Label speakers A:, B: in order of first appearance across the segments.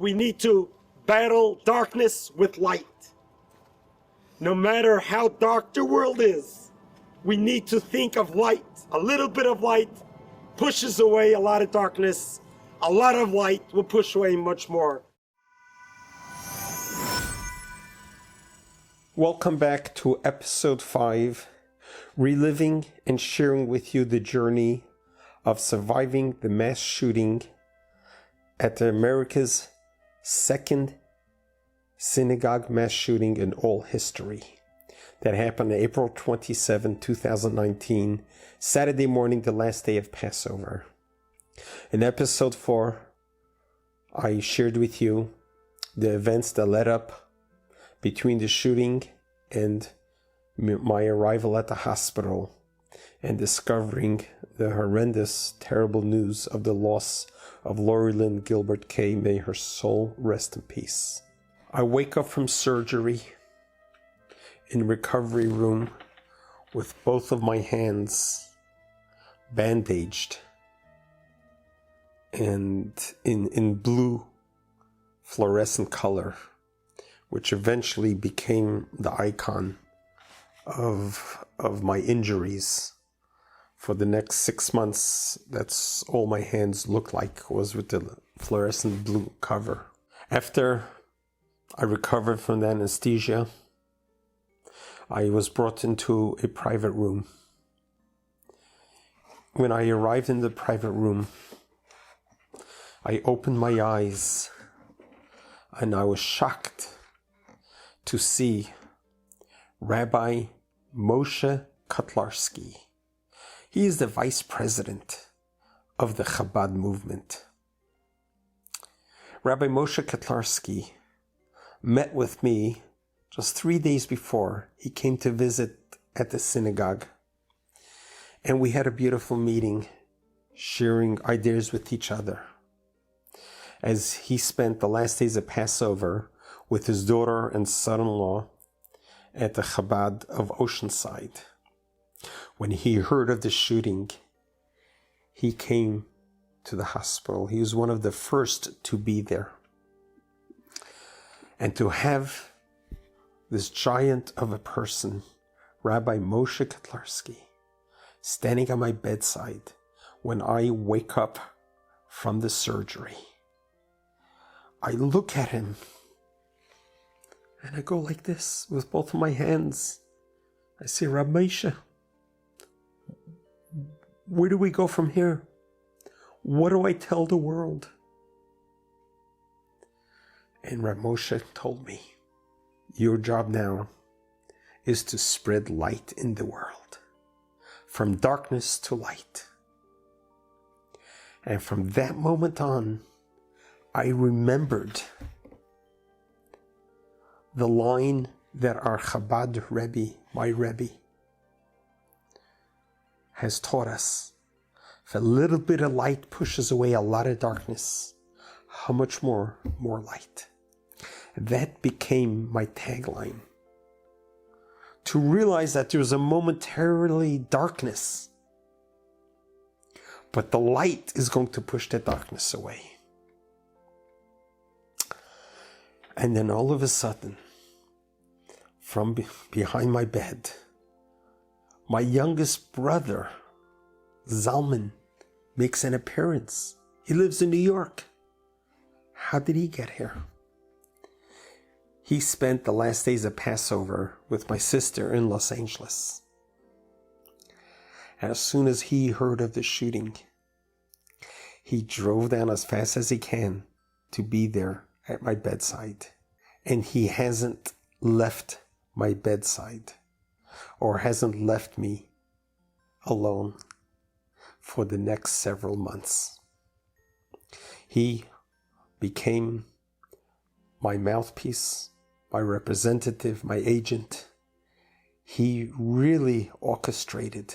A: We need to battle darkness with light. No matter how dark the world is, we need to think of light. A little bit of light pushes away a lot of darkness. A lot of light will push away much more.
B: Welcome back to episode 5, reliving and sharing with you the journey of surviving the mass shooting at America's second synagogue mass shooting in all history that happened on April 27, 2019, Saturday morning, the last day of Passover. In episode 4, I shared with you the events that led up between the shooting and my arrival at the hospital and discovering the horrendous, terrible news of the loss of Lori Lynn Gilbert Kaye. May her soul rest in peace. I wake up from surgery in recovery room with both of my hands bandaged and in blue fluorescent color, which eventually became the icon of my injuries. For the next 6 months, that's all my hands looked like, was with the fluorescent blue cover. After I recovered from the anesthesia, I was brought into a private room. When I arrived in the private room, I opened my eyes and I was shocked to see Rabbi Moshe Kotlarski. He is the vice president of the Chabad movement. Rabbi Moshe Kotlarski met with me just 3 days before he came to visit at the synagogue. And we had a beautiful meeting, sharing ideas with each other, as he spent the last days of Passover with his daughter and son-in-law at the Chabad of Oceanside. When he heard of the shooting, he came to the hospital. He was one of the first to be there. And to have this giant of a person, Rabbi Moshe Kotlarski, standing at my bedside when I wake up from the surgery, I look at him and I go like this with both of my hands. I say, Rabbi Moshe, where do we go from here? What do I tell the world? And Rabbi Moshe told me, your job now is to spread light in the world, from darkness to light. And from that moment on, I remembered the line that our Chabad Rebbe, my Rebbe, has taught us. If a little bit of light pushes away a lot of darkness, how much more light? That became my tagline. To realize that there was a momentarily darkness, but the light is going to push the darkness away. And then all of a sudden, from behind my bed, my youngest brother, Zalman, makes an appearance. He lives in New York. How did he get here? He spent the last days of Passover with my sister in Los Angeles. As soon as he heard of the shooting, he drove down as fast as he can to be there at my bedside. And he hasn't left my bedside or hasn't left me alone for the next several months. He became my mouthpiece, my representative, my agent. He really orchestrated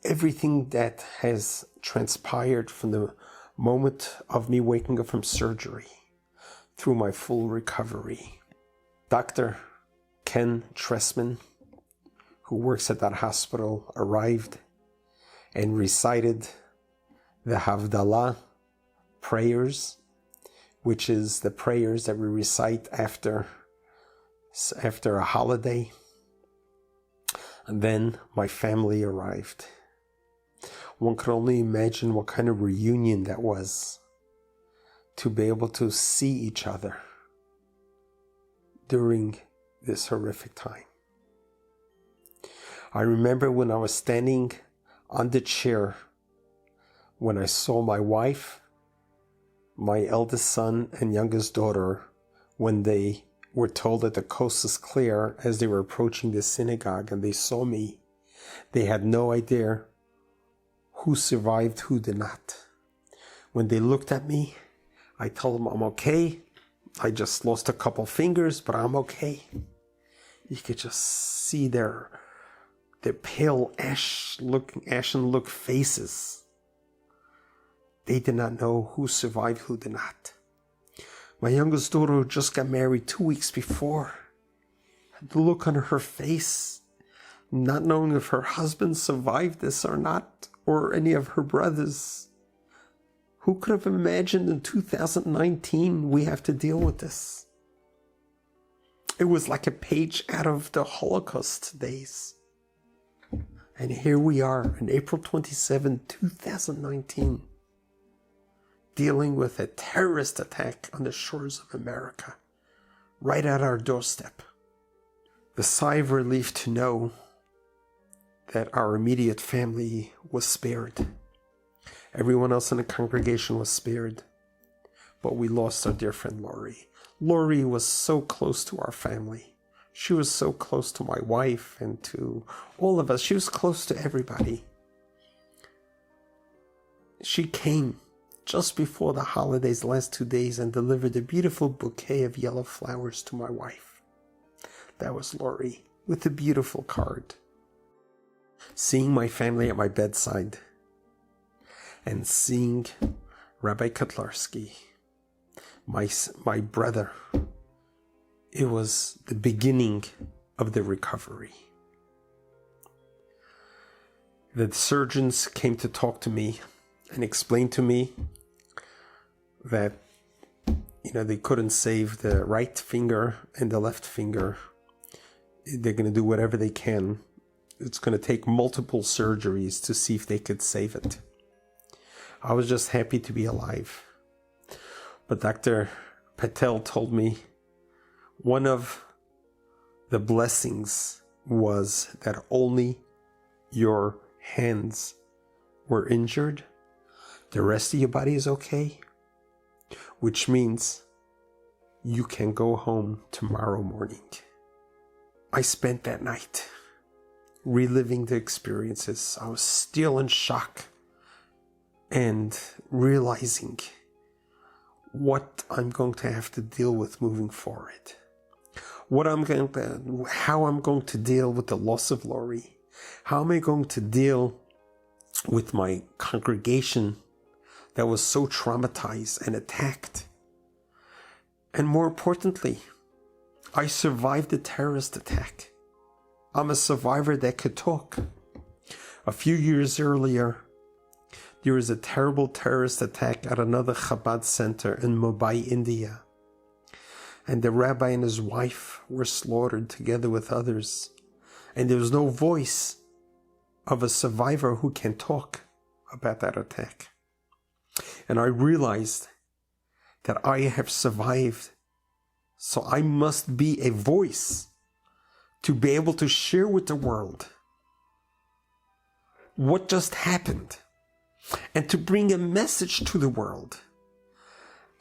B: everything that has transpired from the moment of me waking up from surgery through my full recovery. Dr. Ken Tressman, who works at that hospital, arrived and recited the Havdalah prayers which is the prayers that we recite after a holiday. And then my family arrived. One could only imagine what kind of reunion that was, to be able to see each other during this horrific time. I remember when I was standing on the chair, when I saw my wife, my eldest son and youngest daughter, when they were told that the coast is clear as they were approaching the synagogue, and they saw me. They had no idea who survived, who did not. When they looked at me, I told them I'm okay. I just lost a couple fingers, but I'm okay. You could just see their pale ashen look faces. They did not know who survived, who did not. My youngest daughter, who just got married 2 weeks before, had the look on her face, not knowing if her husband survived this or not, or any of her brothers. Who could have imagined in 2019 we have to deal with this? It was like a page out of the Holocaust days. And here we are on April 27, 2019, dealing with a terrorist attack on the shores of America, right at our doorstep. The sigh of relief to know that our immediate family was spared. Everyone else in the congregation was spared, but we lost our dear friend Lori. Lori was so close to our family. She was so close to my wife and to all of us. She was close to everybody. She came just before the holidays, the last 2 days, and delivered a beautiful bouquet of yellow flowers to my wife. That was Lori, with a beautiful card. Seeing my family at my bedside, and seeing Rabbi Kotlarski, my brother, it was the beginning of the recovery. The surgeons came to talk to me and explain to me that, they couldn't save the right finger and the left finger. They're going to do whatever they can. It's going to take multiple surgeries to see if they could save it. I was just happy to be alive. But Dr. Patel told me one of the blessings was that only your hands were injured. The rest of your body is okay, which means you can go home tomorrow morning. I spent that night reliving the experiences. I was still in shock and realizing what I'm going to have to deal with moving forward. How I'm going to deal with the loss of Lori. How am I going to deal with my congregation that was so traumatized and attacked? And more importantly, I survived the terrorist attack. I'm a survivor that could talk. A few years earlier, there was a terrible terrorist attack at another Chabad center in Mumbai, India. And the rabbi and his wife were slaughtered together with others. And there was no voice of a survivor who can talk about that attack. And I realized that I have survived. So I must be a voice to be able to share with the world what just happened, and to bring a message to the world,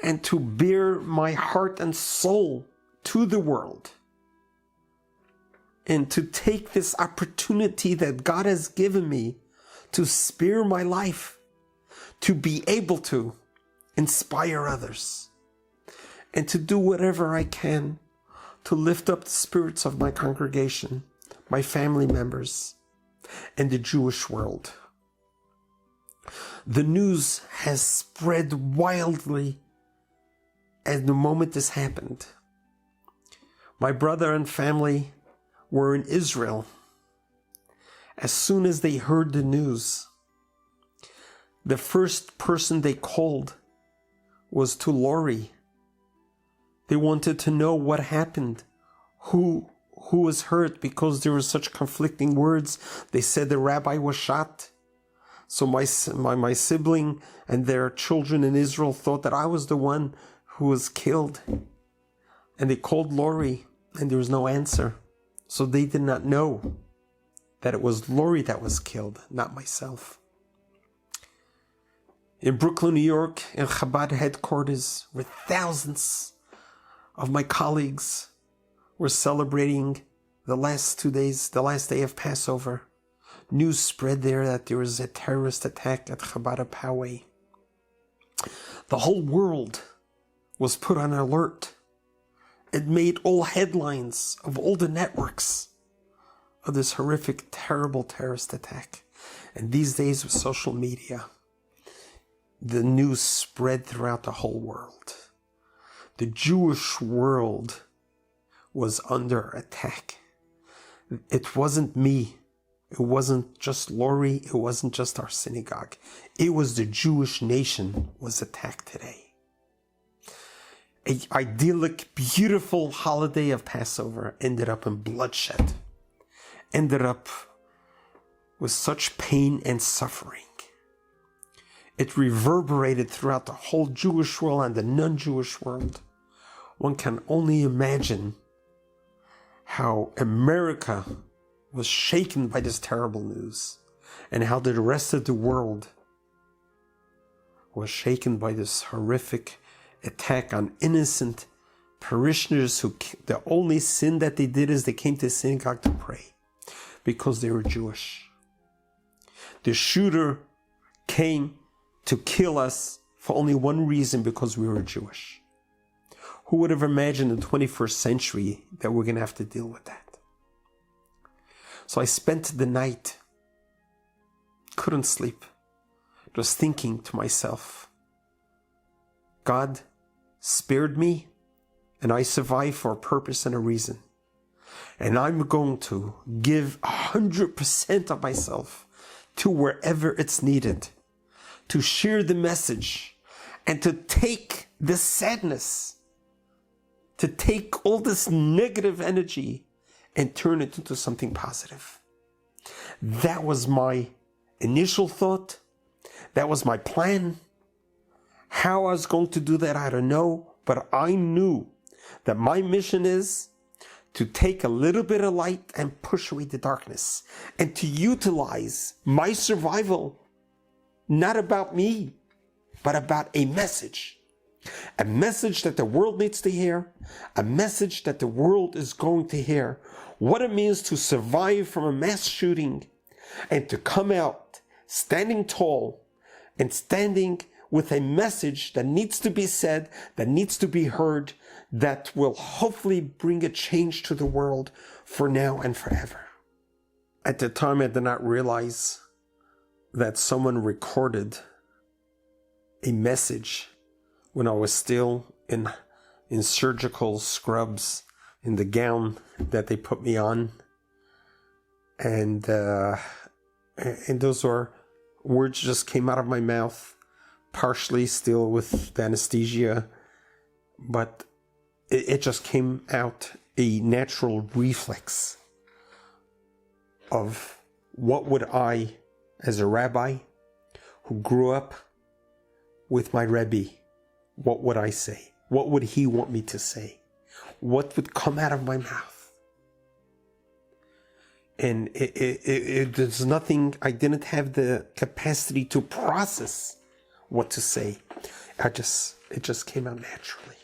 B: and to bear my heart and soul to the world, and to take this opportunity that God has given me to spare my life, to be able to inspire others, and to do whatever I can to lift up the spirits of my congregation, my family members, and the Jewish world. The news has spread wildly at the moment this happened. My brother and family were in Israel. As soon as they heard the news, the first person they called was to Lori They wanted to know what happened, who was hurt, because there were such conflicting words. They said the rabbi was shot. So my sibling and their children in Israel thought that I was the one who was killed. And they called Lori, and there was no answer. So they did not know that it was Lori that was killed, not myself. In Brooklyn, New York, in Chabad headquarters, where thousands of my colleagues were celebrating the last 2 days, the last day of Passover, news spread there that there was a terrorist attack at Chabad Poway. The whole world was put on alert. It made all headlines of all the networks of this horrific, terrible terrorist attack. And these days with social media, the news spread throughout the whole world. The Jewish world was under attack. It wasn't me. It wasn't just Lori. It wasn't just our synagogue. It was the Jewish nation was attacked today. An idyllic, beautiful holiday of Passover ended up in bloodshed. Ended up with such pain and suffering. It reverberated throughout the whole Jewish world and the non-Jewish world. One can only imagine how America was shaken by this terrible news, and how the rest of the world was shaken by this horrific attack on innocent parishioners who the only sin that they did is they came to the synagogue to pray because they were Jewish. The shooter came to kill us for only one reason, because we were Jewish. Who would have imagined in the 21st century that we're going to have to deal with that? So I spent the night, couldn't sleep, just thinking to myself, God spared me and I survived for a purpose and a reason. And I'm going to give 100% of myself to wherever it's needed, to share the message and to take this sadness, to take all this negative energy and turn it into something positive. That was my initial thought. That was my plan. How I was going to do that, I don't know. But I knew that my mission is to take a little bit of light and push away the darkness. And to utilize my survival, not about me, but about a message. A message that the world needs to hear. A message that the world is going to hear. What it means to survive from a mass shooting and to come out standing tall and standing with a message that needs to be said, that needs to be heard, that will hopefully bring a change to the world for now and forever. At the time, I did not realize that someone recorded a message when I was still in surgical scrubs, in the gown that they put me on. And those were words just came out of my mouth, partially still with the anesthesia, but it just came out, a natural reflex of what would I, as a rabbi who grew up with my Rabbi, what would I say? What would he want me to say? What would come out of my mouth? And there's nothing, I didn't have the capacity to process what to say. It just came out naturally.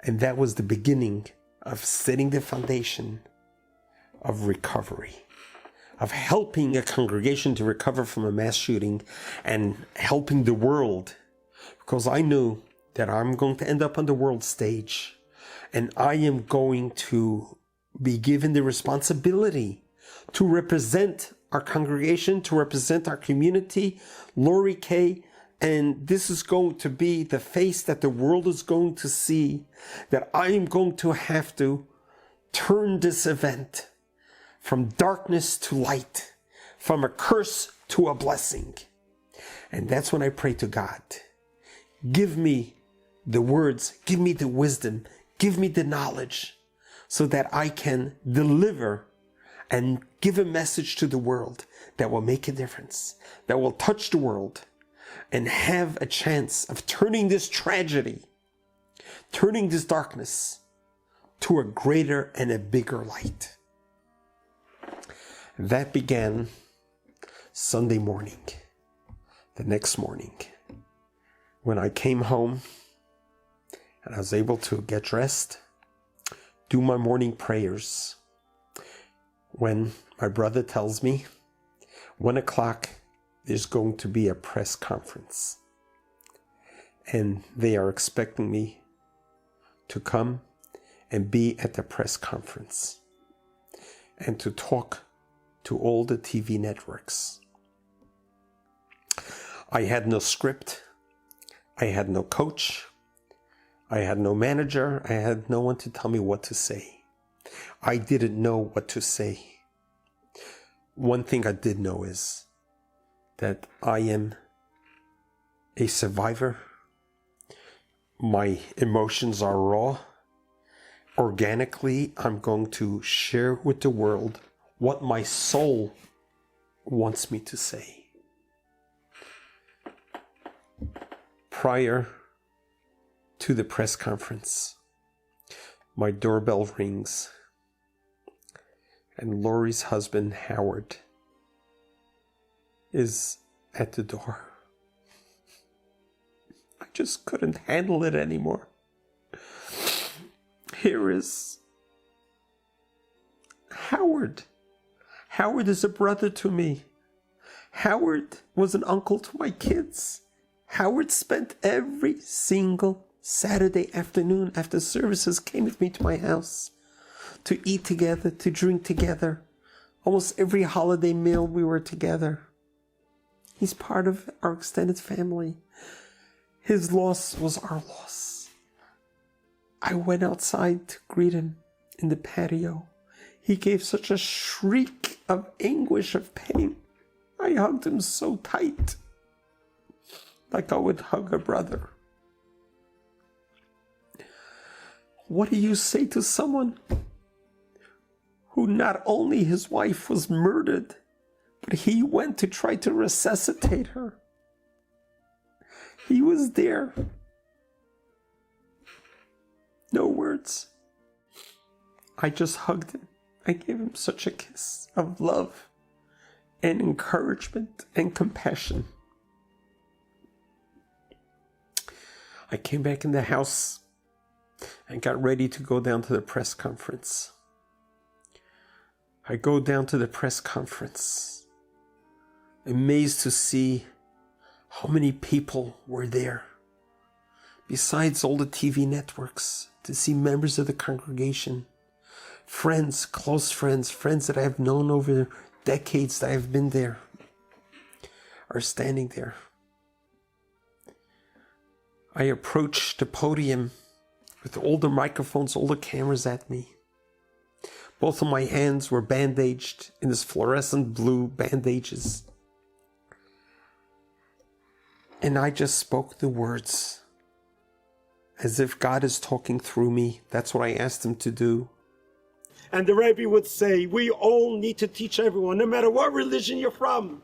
B: And that was the beginning of setting the foundation of recovery, of helping a congregation to recover from a mass shooting and helping the world, because I knew that I'm going to end up on the world stage and I am going to be given the responsibility to represent our congregation, to represent our community, Lori Kaye, and this is going to be the face that the world is going to see, that I am going to have to turn this event from darkness to light, from a curse to a blessing. And that's when I pray to God, give me the words, give me the wisdom, give me the knowledge, so that I can deliver and give a message to the world that will make a difference, that will touch the world, and have a chance of turning this tragedy, turning this darkness to a greater and a bigger light. That began Sunday morning, the next morning, when I came home and I was able to get dressed, do my morning prayers, when my brother tells me 1 o'clock there's going to be a press conference and they are expecting me to come and be at the press conference and to talk to all the TV networks. I had no script, I had no coach, I had no manager, I had no one to tell me what to say. I didn't know what to say. One thing I did know is that I am a survivor. My emotions are raw. Organically, I'm going to share with the world what my soul wants me to say. Prior to the press conference, my doorbell rings, and Lori's husband, Howard, is at the door. I just couldn't handle it anymore. Here is Howard. Howard is a brother to me. Howard was an uncle to my kids. Howard spent every single Saturday afternoon after services came with me to my house to eat together, to drink together. Almost every holiday meal we were together. He's part of our extended family. His loss was our loss. I went outside to greet him in the patio. He gave such a shriek of anguish, of pain. I hugged him so tight, like I would hug a brother. What do you say to someone who not only his wife was murdered, but he went to try to resuscitate her? He was there. No words. I just hugged him. I gave him such a kiss of love and encouragement and compassion. I came back in the house and got ready to go down to the press conference. I go down to the press conference, amazed to see how many people were there. Besides all the TV networks, to see members of the congregation, friends, close friends, friends that I have known over decades that I have been there, are standing there. I approached the podium with all the microphones, all the cameras at me. Both of my hands were bandaged in this fluorescent blue bandages. And I just spoke the words as if God is talking through me. That's what I asked him to do.
A: And the Rabbi would say, we all need to teach everyone, no matter what religion you're from.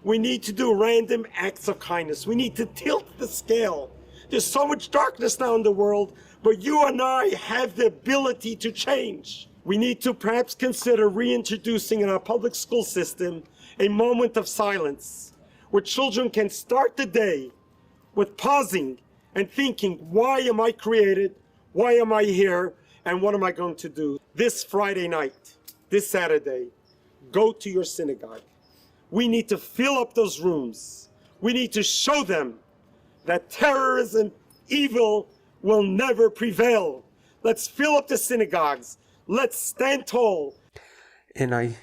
A: We need to do random acts of kindness. We need to tilt the scale. There's so much darkness now in the world, but you and I have the ability to change. We need to perhaps consider reintroducing in our public school system a moment of silence, where children can start the day with pausing and thinking, why am I created? Why am I here? And what am I going to do? This Friday night, this Saturday, go to your synagogue. We need to fill up those rooms. We need to show them that terrorism, evil will never prevail. Let's fill up the synagogues. Let's stand tall.
B: And I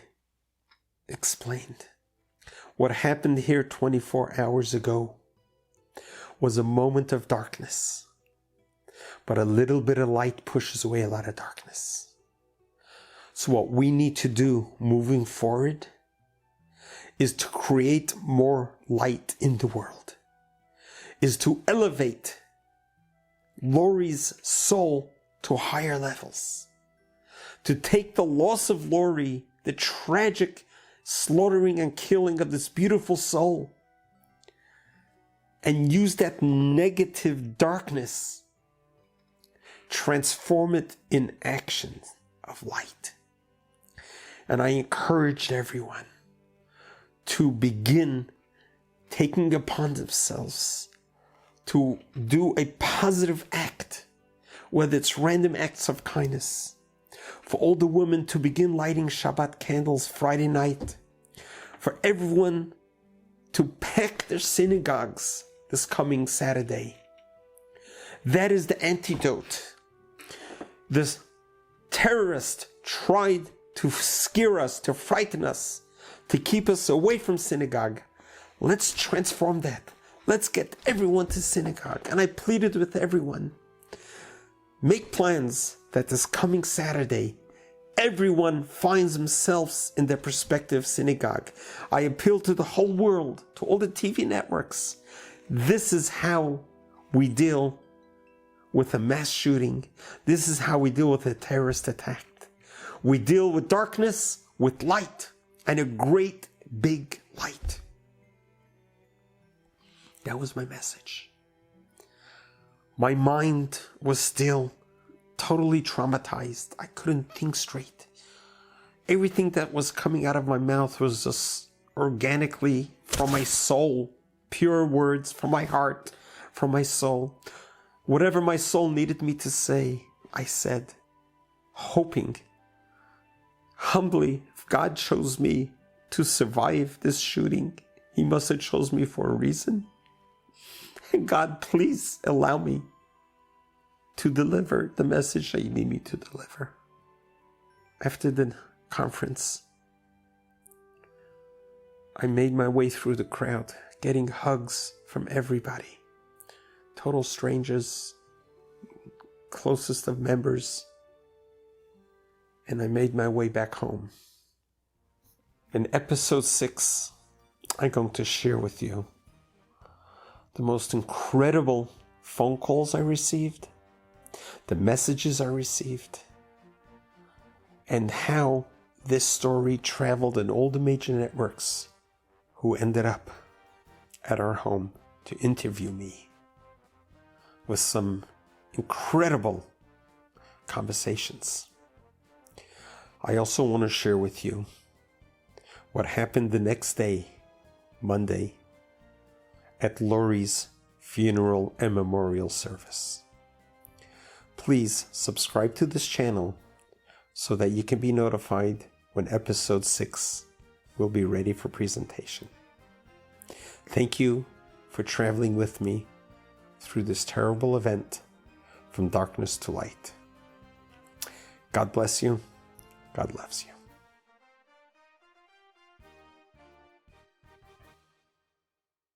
B: explained what happened here 24 hours ago was a moment of darkness. But a little bit of light pushes away a lot of darkness. So what we need to do moving forward is to create more light in the world, is to elevate Lori's soul to higher levels. To take the loss of Lori, the tragic slaughtering and killing of this beautiful soul, and use that negative darkness, transform it in action of light. And I encourage everyone to begin taking upon themselves to do a positive act, whether it's random acts of kindness. For all the women to begin lighting Shabbat candles Friday night. For everyone to pack their synagogues this coming Saturday. That is the antidote. This terrorist tried to scare us, to frighten us, to keep us away from synagogue. Let's transform that. Let's get everyone to synagogue. And I pleaded with everyone. Make plans that this coming Saturday, everyone finds themselves in their prospective synagogue. I appeal to the whole world, to all the TV networks. This is how we deal with a mass shooting. This is how we deal with a terrorist attack. We deal with darkness with light, and a great big light. That was my message. My mind was still totally traumatized. I couldn't think straight. Everything that was coming out of my mouth was just organically from my soul. Pure words from my heart, from my soul. Whatever my soul needed me to say, I said, hoping, humbly, if God chose me to survive this shooting, He must have chose me for a reason. And God, please allow me to deliver the message that you need me to deliver. After the conference, I made my way through the crowd, getting hugs from everybody. Total strangers, closest of members. And I made my way back home. In episode 6, I'm going to share with you the most incredible phone calls I received, the messages I received, and how this story traveled in all the major networks who ended up at our home to interview me with some incredible conversations. I also want to share with you what happened the next day, Monday, at Lori's funeral and memorial service. Please subscribe to this channel so that you can be notified when episode 6 will be ready for presentation. Thank you for traveling with me through this terrible event from darkness to light. God bless you. God loves you.